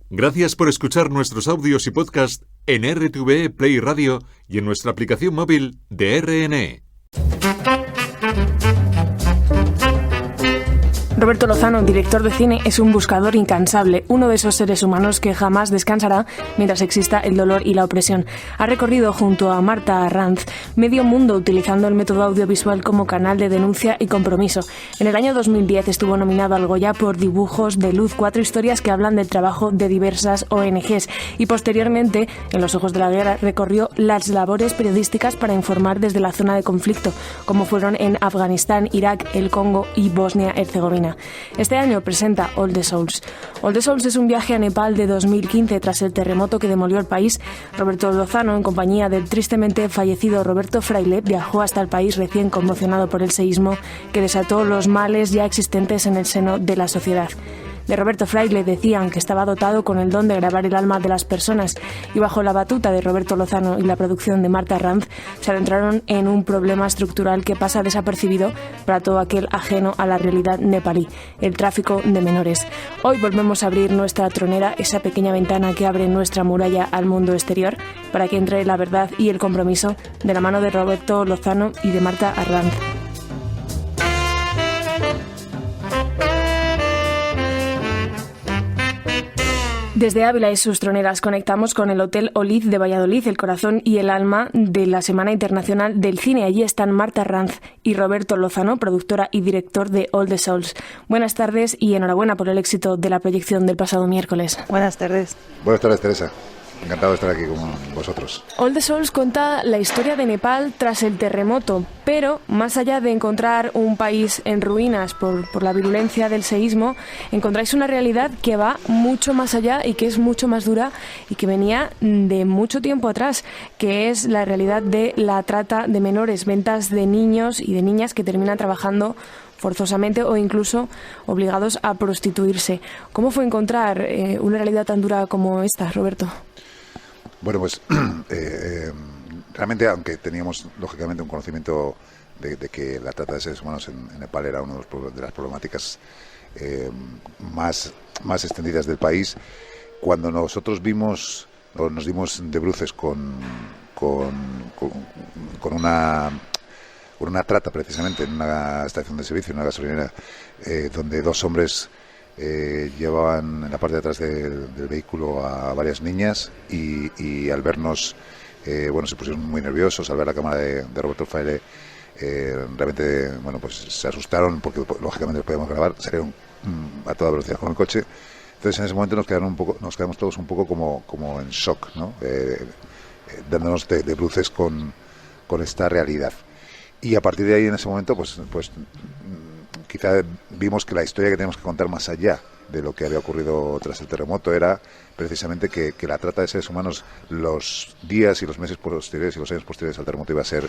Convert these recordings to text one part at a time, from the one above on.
Gracias por escuchar nuestros audios y podcast en RTVE Play Radio y en nuestra aplicación móvil de RNE. Roberto Lozano, director de cine, es un buscador incansable, uno de esos seres humanos que jamás descansará mientras exista el dolor y la opresión. Ha recorrido junto a Marta Arranz medio mundo utilizando el método audiovisual como canal de denuncia y compromiso. En el año 2010 estuvo nominado al Goya por Dibujos de Luz, 4 historias que hablan del trabajo de diversas ONGs, y posteriormente, en Los ojos de la guerra, recorrió las labores periodísticas para informar desde la zona de conflicto, como fueron en Afganistán, Irak, el Congo y Bosnia-Herzegovina. Este año presenta All the Souls. All the Souls es un viaje a Nepal de 2015 tras el terremoto que demolió el país. Roberto Lozano, en compañía del tristemente fallecido Roberto Fraile, viajó hasta el país recién conmocionado por el seísmo que desató los males ya existentes en el seno de la sociedad. De Roberto Fraile decían que estaba dotado con el don de grabar el alma de las personas, y bajo la batuta de Roberto Lozano y la producción de Marta Arranz se adentraron en un problema estructural que pasa desapercibido para todo aquel ajeno a la realidad nepalí: el tráfico de menores. Hoy volvemos a abrir nuestra tronera, esa pequeña ventana que abre nuestra muralla al mundo exterior, para que entre la verdad y el compromiso de la mano de Roberto Lozano y de Marta Arranz. Desde Ávila y sus troneras conectamos con el Hotel Oliz de Valladolid, el corazón y el alma de la Semana Internacional del Cine. Allí están Marta Arranz y Roberto Lozano, productora y director de All the Souls. Buenas tardes y enhorabuena por el éxito de la proyección del pasado miércoles. Buenas tardes. Buenas tardes, Teresa. Encantado de estar aquí con vosotros. All the Souls cuenta la historia de Nepal tras el terremoto, pero más allá de encontrar un país en ruinas por la virulencia del seísmo, encontráis una realidad que va mucho más allá y que es mucho más dura y que venía de mucho tiempo atrás, que es la realidad de la trata de menores, ventas de niños y de niñas que terminan trabajando forzosamente o incluso obligados a prostituirse. ¿Cómo fue encontrar una realidad tan dura como esta, Roberto? Bueno, pues realmente, aunque teníamos lógicamente un conocimiento de que la trata de seres humanos en Nepal era una de las problemáticas más extendidas del país, cuando nosotros vimos o nos dimos de bruces con una trata precisamente en una estación de servicio, en una gasolinera, donde 2 hombres llevaban en la parte de atrás del vehículo a varias niñas y al vernos, se pusieron muy nerviosos al ver la cámara de Roberto Fraile. Realmente, pues se asustaron porque lógicamente lo podíamos grabar, salieron a toda velocidad con el coche. Entonces en ese momento nos quedamos todos un poco como en shock, ¿no? Dándonos de bruces con esta realidad. Y a partir de ahí, en ese momento, pues quizá vimos que la historia que teníamos que contar más allá de lo que había ocurrido tras el terremoto era precisamente que la trata de seres humanos, los días y los meses posteriores y los años posteriores al terremoto, iba a ser,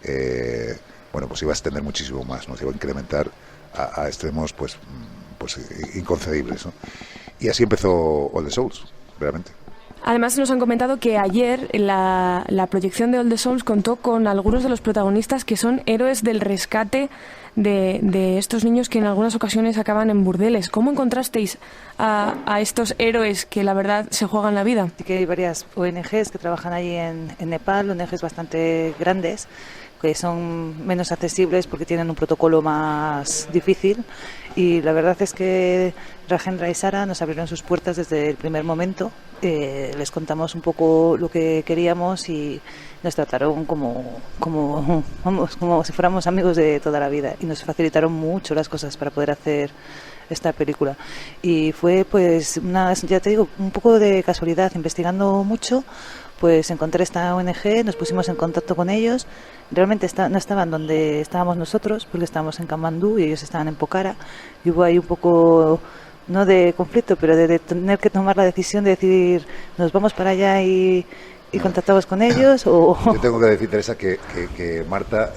pues iba a extender muchísimo más, ¿no? Se iba a incrementar a extremos pues inconcebibles, ¿no? Y así empezó All the Souls, realmente. Además, nos han comentado que ayer la proyección de All the Souls contó con algunos de los protagonistas que son héroes del rescate de estos niños que en algunas ocasiones acaban en burdeles. ¿Cómo encontrasteis a estos héroes que la verdad se juegan la vida? Sí, que hay varias ONGs que trabajan allí en Nepal, ONGs bastante grandes, que son menos accesibles porque tienen un protocolo más difícil, y la verdad es que Rajendra y Sara nos abrieron sus puertas desde el primer momento. Les contamos un poco lo que queríamos y nos trataron como si fuéramos amigos de toda la vida, y nos facilitaron mucho las cosas para poder hacer esta película. Y fue pues ya te digo, un poco de casualidad, investigando mucho, pues encontré esta ONG, nos pusimos en contacto con ellos. Realmente no estaban donde estábamos nosotros, porque estábamos en Kamandú y ellos estaban en Pokhara, y hubo ahí un poco, no de conflicto, pero de tener que tomar la decisión de decir, nos vamos para allá y contactamos con ellos. O... Yo tengo que decir, Teresa, que Marta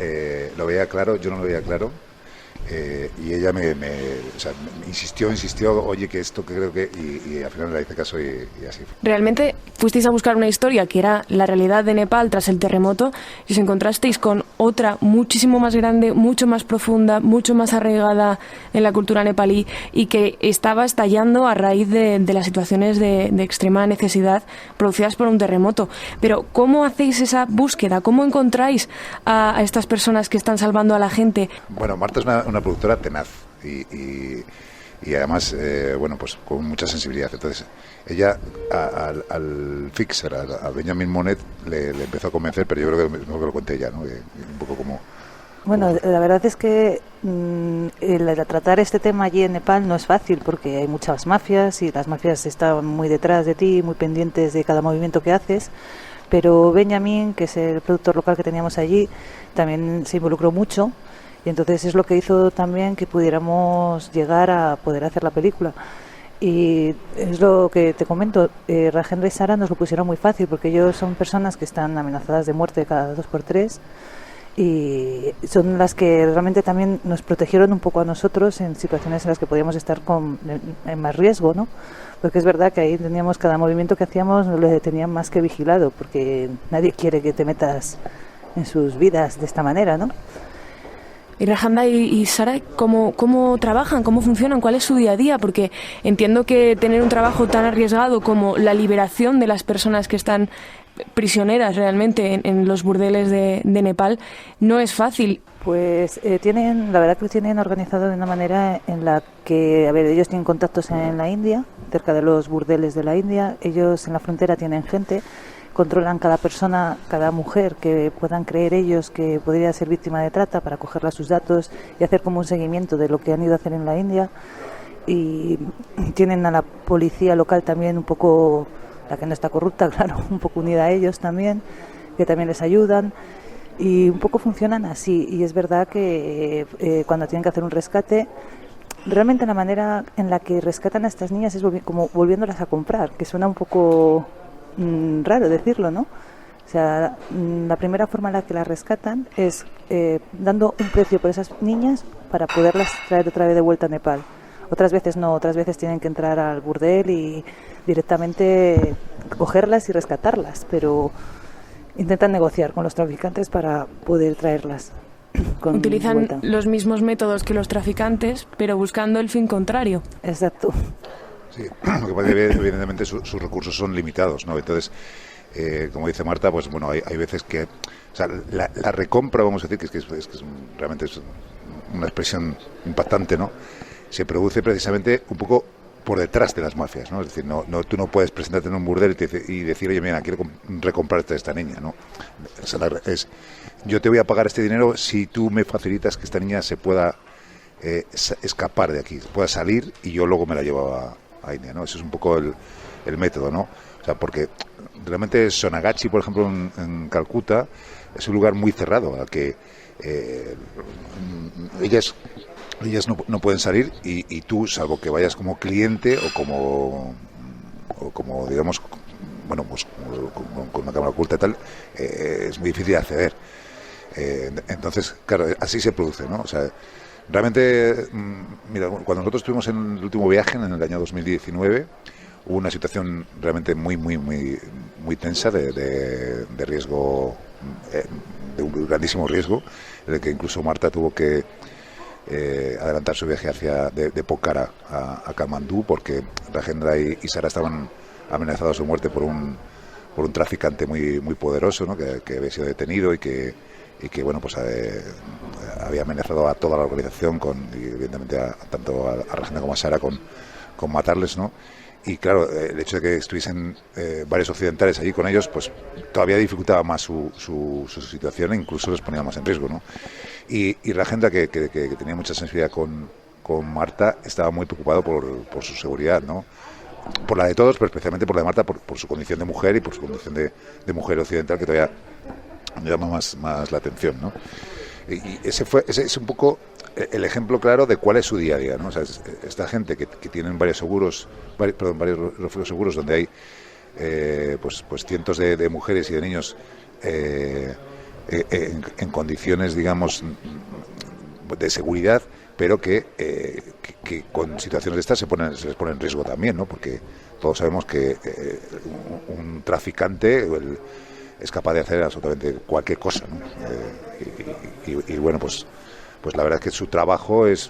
lo veía claro, yo no lo veía claro. Y ella me insistió, oye, que esto que creo que... Y al final le hice caso y así fue. Realmente fuisteis a buscar una historia que era la realidad de Nepal tras el terremoto y os encontrasteis con otra muchísimo más grande, mucho más profunda, mucho más arraigada en la cultura nepalí y que estaba estallando a raíz de las situaciones de extrema necesidad producidas por un terremoto. Pero ¿cómo hacéis esa búsqueda? ¿Cómo encontráis a estas personas que están salvando a la gente? Bueno, Marta es una productora tenaz y además, bueno, pues con mucha sensibilidad. Entonces, ella al fixer, a Benjamin Monet, le empezó a convencer, pero yo creo que mejor que lo cuente ella, ¿no? Un poco como... Bueno, la verdad es que tratar este tema allí en Nepal no es fácil porque hay muchas mafias y las mafias están muy detrás de ti, muy pendientes de cada movimiento que haces. Pero Benjamin, que es el productor local que teníamos allí, también se involucró mucho. Y entonces es lo que hizo también que pudiéramos llegar a poder hacer la película. Y es lo que te comento, Rajendra y Sara nos lo pusieron muy fácil porque ellos son personas que están amenazadas de muerte cada 2x3 y son las que realmente también nos protegieron un poco a nosotros en situaciones en las que podíamos estar en más riesgo, ¿no? Porque es verdad que ahí teníamos cada movimiento que hacíamos, lo tenían más que vigilado porque nadie quiere que te metas en sus vidas de esta manera, ¿no? Y Rajendra y Sara, ¿cómo trabajan? ¿Cómo funcionan? ¿Cuál es su día a día? Porque entiendo que tener un trabajo tan arriesgado como la liberación de las personas que están prisioneras realmente en los burdeles de Nepal no es fácil. Pues la verdad que lo tienen organizado de una manera en la que, ellos tienen contactos en la India, cerca de los burdeles de la India, ellos en la frontera tienen gente, controlan cada persona, cada mujer que puedan creer ellos que podría ser víctima de trata para cogerle sus datos y hacer como un seguimiento de lo que han ido a hacer en la India. Y tienen a la policía local también un poco, la que no está corrupta, claro, un poco unida a ellos también, que también les ayudan. Y un poco funcionan así. Y es verdad que cuando tienen que hacer un rescate, realmente la manera en la que rescatan a estas niñas es como volviéndolas a comprar, que suena un poco... raro decirlo, ¿no? O sea, la primera forma en la que las rescatan es dando un precio por esas niñas para poderlas traer otra vez de vuelta a Nepal. Otras veces no, otras veces tienen que entrar al burdel y directamente cogerlas y rescatarlas, pero intentan negociar con los traficantes para poder traerlas. Utilizan los mismos métodos que los traficantes, pero buscando el fin contrario. Exacto. Sí, lo que pasa es que evidentemente sus recursos son limitados, ¿no? Entonces, como dice Marta, pues bueno, hay veces que, o sea, la recompra, vamos a decir, que realmente es una expresión impactante, ¿no? Se produce precisamente un poco por detrás de las mafias, ¿no? Es decir, tú no puedes presentarte en un burdel y decir, oye, mira, quiero recomprarte a esta niña, ¿no? Yo te voy a pagar este dinero si tú me facilitas que esta niña se pueda escapar de aquí, pueda salir y yo luego me la llevo a India, ¿no? Ese es un poco el método, ¿no? O sea, porque realmente Sonagachi, por ejemplo, en Calcuta, es un lugar muy cerrado, al que ellas no pueden salir y tú, salvo que vayas como cliente o como digamos, bueno, pues con una cámara oculta y tal, es muy difícil acceder. Entonces, claro, así se produce, ¿no? O sea, realmente, mira, cuando nosotros estuvimos en el último viaje, en el año 2019, hubo una situación realmente muy tensa de riesgo, de un grandísimo riesgo, en el que incluso Marta tuvo que adelantar su viaje de Pokhara a Katmandú, porque Rajendra y Sara estaban amenazados de muerte por un traficante muy poderoso, ¿no? que había sido detenido y que bueno, pues había amenazado a toda la organización y evidentemente tanto a Rajendra como a Sara con matarles, ¿no? Y claro, el hecho de que estuviesen varios occidentales allí con ellos, pues todavía dificultaba más su situación e incluso les ponía más en riesgo, ¿no? Y Rajendra, que tenía mucha sensibilidad con Marta, estaba muy preocupado por su seguridad, ¿no? Por la de todos, pero especialmente por la de Marta, por su condición de mujer y por su condición de mujer occidental, que todavía me llama más la atención, ¿no? Y ese es un poco el ejemplo claro de cuál es su día a día, ¿no? O sea, esta gente que tienen varios refugios seguros donde hay pues cientos de mujeres y de niños en condiciones, digamos, de seguridad, pero que con situaciones de estas se les pone en riesgo también, ¿no? Porque todos sabemos que un traficante es capaz de hacer absolutamente cualquier cosa, ¿no? Y bueno, pues la verdad es que su trabajo es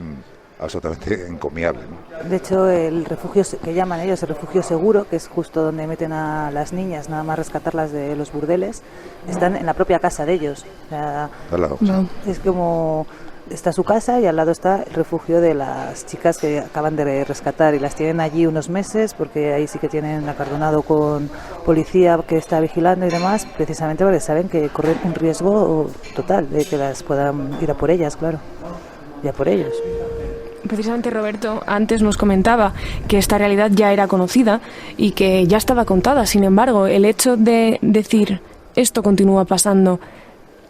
absolutamente encomiable, ¿no? De hecho, el refugio que llaman ellos el refugio seguro, que es justo donde meten a las niñas, nada más rescatarlas de los burdeles, están en la propia casa de ellos. O sea, Al lado, sí. es como está su casa y al lado está el refugio de las chicas que acaban de rescatar y las tienen allí unos meses porque ahí sí que tienen acardonado con policía que está vigilando y demás, precisamente porque saben que corren un riesgo total de que las puedan ir a por ellas, claro, y a por ellos. Precisamente Roberto antes nos comentaba que esta realidad ya era conocida y que ya estaba contada. Sin embargo, el hecho de decir esto continúa pasando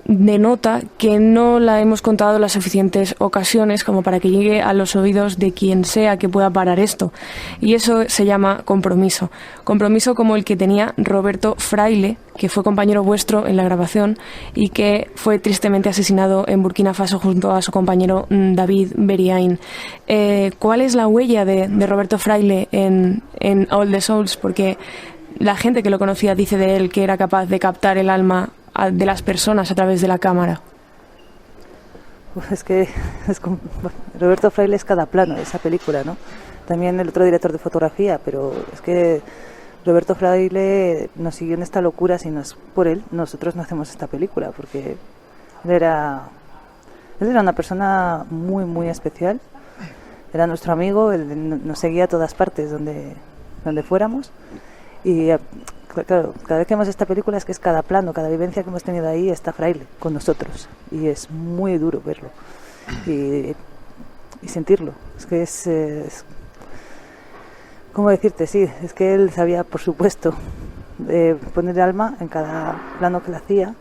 denota que no la hemos contado en las suficientes ocasiones como para que llegue a los oídos de quien sea que pueda parar esto. Y eso se llama compromiso. Compromiso como el que tenía Roberto Fraile, que fue compañero vuestro en la grabación y que fue tristemente asesinado en Burkina Faso junto a su compañero David Beriain. ¿Cuál es la huella de Roberto Fraile en All the Souls? Porque la gente que lo conocía dice de él que era capaz de captar el alma de las personas a través de la cámara. Es que Roberto Fraile es cada plano de esa película, ¿no? También el otro director de fotografía, pero es que Roberto Fraile nos siguió en esta locura. Si no es por él, nosotros no hacemos esta película, porque él era una persona muy, muy especial. Era nuestro amigo, él nos seguía a todas partes donde fuéramos. Y claro, cada vez que vemos esta película es que es cada plano, cada vivencia que hemos tenido ahí está Fraile con nosotros. Y es muy duro verlo y sentirlo. Es que es ¿cómo decirte? Sí, es que él sabía, por supuesto, poner alma en cada plano que le hacía.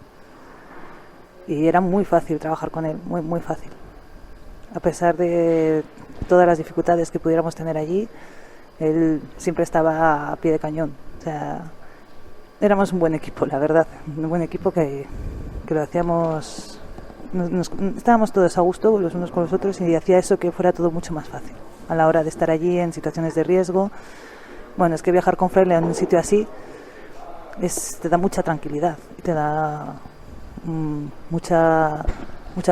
Y era muy fácil trabajar con él, muy, muy fácil. A pesar de todas las dificultades que pudiéramos tener allí, él siempre estaba a pie de cañón. O sea, éramos un buen equipo, la verdad. Un buen equipo que lo hacíamos. Estábamos todos a gusto los unos con los otros y hacía eso que fuera todo mucho más fácil a la hora de estar allí en situaciones de riesgo. Bueno, es que viajar con Fraile en un sitio así te da mucha tranquilidad y te da mucha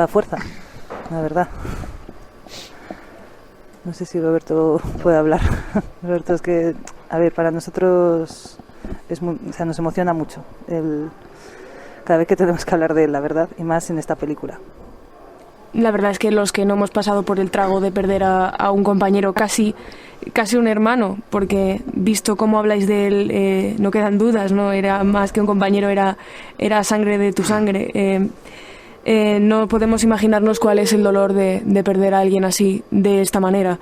fuerza, la verdad. No sé si Roberto puede hablar. Roberto, es que, a ver, para nosotros nos emociona mucho cada vez que tenemos que hablar de él, la verdad, y más en esta película. La verdad es que los que no hemos pasado por el trago de perder a un compañero, casi un hermano, porque visto cómo habláis de él, no quedan dudas, ¿no? Era más que un compañero, era sangre de tu sangre. No podemos imaginarnos cuál es el dolor de perder a alguien así, de esta manera.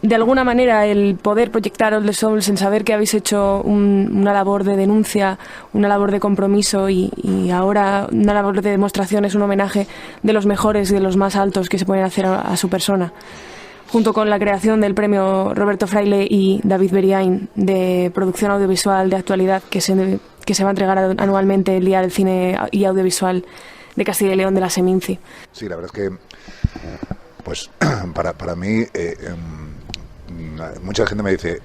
De alguna manera, el poder proyectar All the Souls en saber que habéis hecho una labor de denuncia, una labor de compromiso y ahora una labor de demostración es un homenaje de los mejores y de los más altos que se pueden hacer a su persona. Junto con la creación del premio Roberto Fraile y David Beriain de producción audiovisual de actualidad que se va a entregar anualmente el Día del Cine y Audiovisual de Castilla y León de la Seminci. Sí, la verdad es que pues para mí mucha gente me dice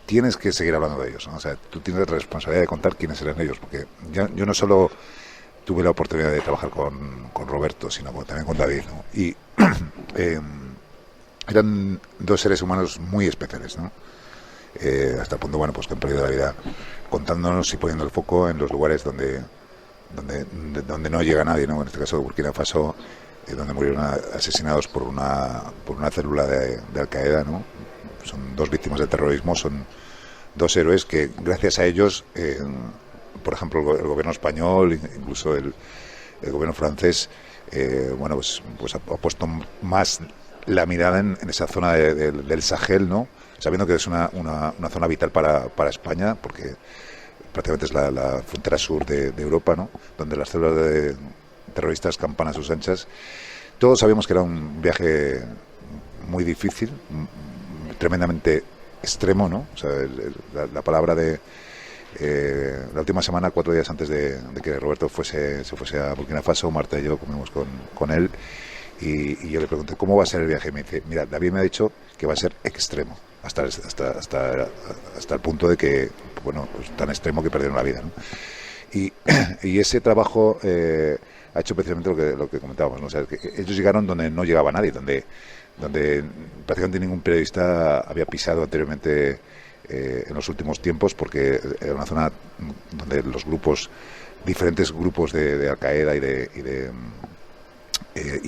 tienes que seguir hablando de ellos, ¿no? O sea, tú tienes la responsabilidad de contar quiénes eran ellos, porque yo no solo tuve la oportunidad de trabajar con Roberto, sino también con David, ¿no? Y eran dos seres humanos muy especiales, ¿no? Hasta el punto, bueno, pues que han perdido la vida contándonos y poniendo el foco en los lugares donde no llega nadie, ¿no? En este caso de Burkina Faso, donde murieron asesinados por una célula de Al-Qaeda, ¿no? Son dos víctimas del terrorismo, son dos héroes que gracias a ellos, por ejemplo, el gobierno español, incluso el gobierno francés, bueno, pues ha puesto más la mirada en esa zona del Sahel, ¿no? Sabiendo que es una zona vital para España, porque prácticamente es la frontera sur de Europa, ¿no? Donde las células de terroristas campan a sus anchas. Todos sabíamos que era un viaje muy difícil, tremendamente extremo, ¿no? O sea, la palabra de la última semana, 4 días antes de que Roberto se fuese a Burkina Faso, Marta y yo comimos con él y yo le pregunté ¿cómo va a ser el viaje? Y me dice, mira, David me ha dicho que va a ser extremo, hasta el punto de que, bueno, pues tan extremo que perdieron la vida, ¿no? Y ese trabajo ha hecho precisamente lo que comentábamos, ¿no? O sea, que ellos llegaron donde no llegaba nadie, donde prácticamente ningún periodista había pisado anteriormente en los últimos tiempos, porque era una zona donde los diferentes grupos de Al-Qaeda y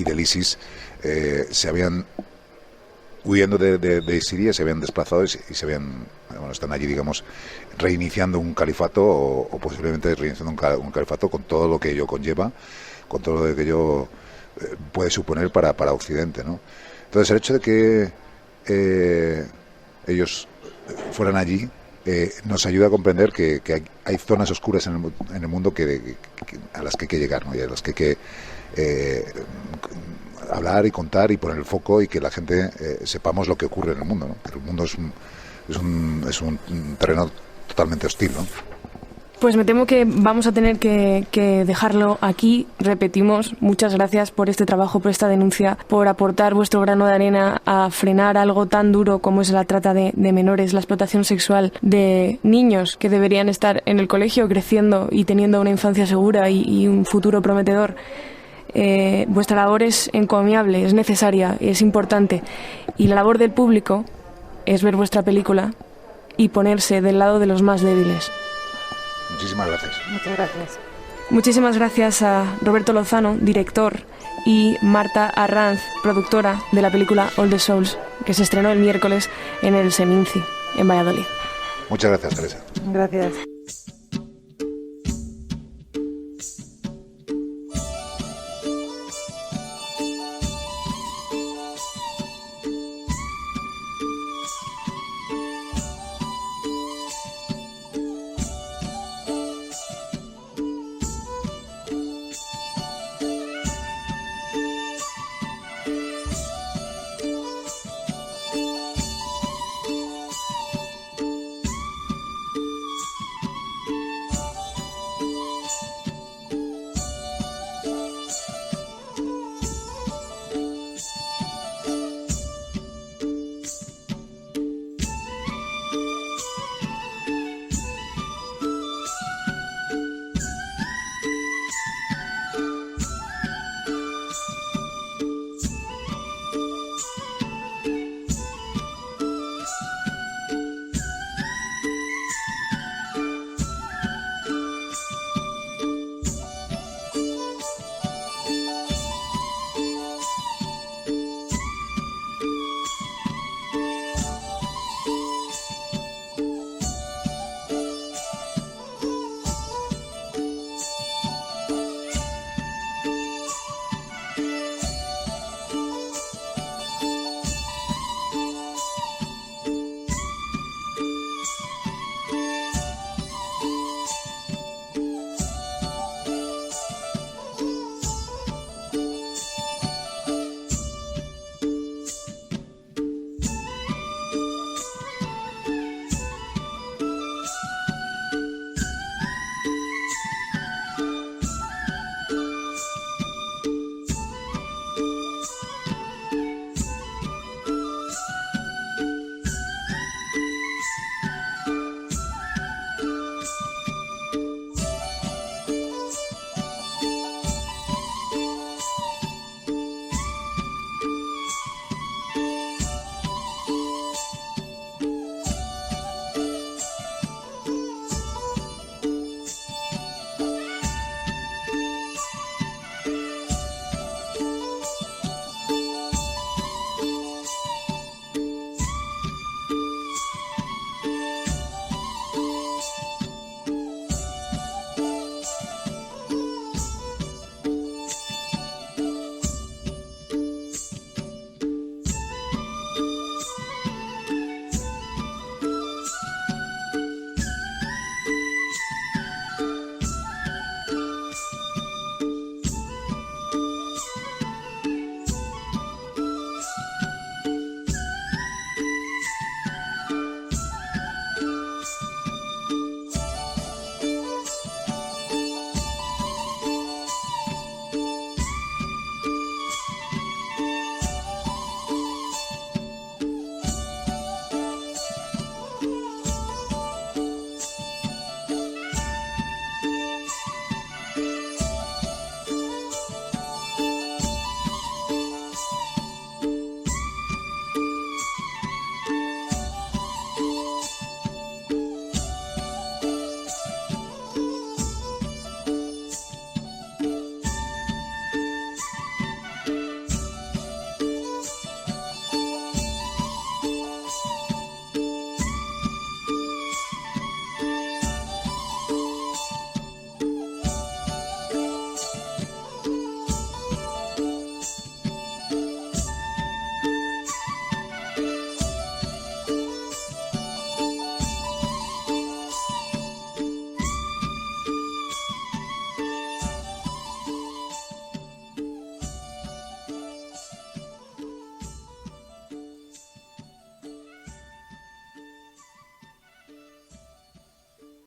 del ISIS se habían, huyendo de Siria, se habían desplazado y están allí, digamos, reiniciando un califato o posiblemente reiniciando un califato con todo lo que ello conlleva, con todo lo que ello puede suponer para Occidente, ¿no? Entonces, el hecho de que ellos fueran allí nos ayuda a comprender que hay zonas oscuras en el mundo a las que hay que llegar, ¿no? Y a las que hay que hablar y contar y poner el foco, y que la gente sepamos lo que ocurre en el mundo, ¿no? Que el mundo es un terreno totalmente hostil, ¿no? Pues me temo que vamos a tener que dejarlo aquí. Repetimos, muchas gracias por este trabajo, por esta denuncia, por aportar vuestro grano de arena a frenar algo tan duro como es la trata de menores, la explotación sexual de niños que deberían estar en el colegio creciendo y teniendo una infancia segura y un futuro prometedor. Vuestra labor es encomiable, es necesaria, es importante, y la labor del público es ver vuestra película y ponerse del lado de los más débiles. Muchísimas gracias. Muchas gracias. Muchísimas gracias a Roberto Lozano, director, y Marta Arranz, productora de la película All the Souls, que se estrenó el miércoles en el Seminci, en Valladolid. Muchas gracias, Teresa. Gracias.